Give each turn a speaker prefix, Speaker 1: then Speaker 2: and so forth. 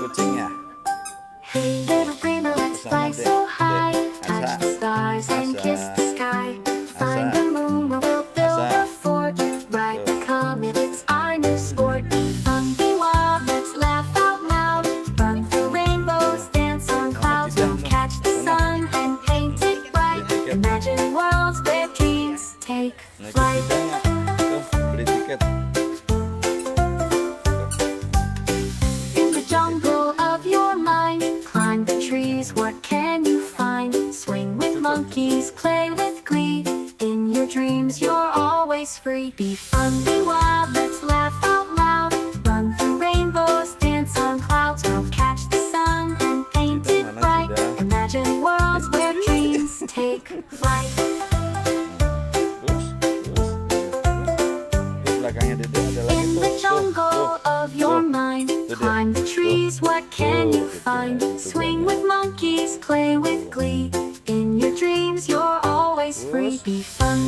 Speaker 1: kucingnya.
Speaker 2: Hey little dreamer, let's fly so high, touch the stars and kiss the sky. Find the moon where we'll build a fort, ride the comet, it's our new sport. Be fun, be wild, let's laugh out loud, run through rainbows, dance on clouds. We'll catch the sun and paint it bright, imagine worlds where dreams take flight.
Speaker 1: Tuh, beli tiket.
Speaker 2: In the jungle of your mind, climb the trees, what can you find? Swing with monkeys, play with glee. In your dreams, you're always free. Be fun, be wild, let's laugh out loud. Run through rainbows, dance on clouds. We'll catch the sun and paint it bright. Imagine worlds where dreams take flight.
Speaker 1: Belakangnya Dede ada lagi
Speaker 2: In the jungle of your mind, climb the trees, what can you find? Swing with monkeys, play with glee. In your dreams, you're always free. Be fun,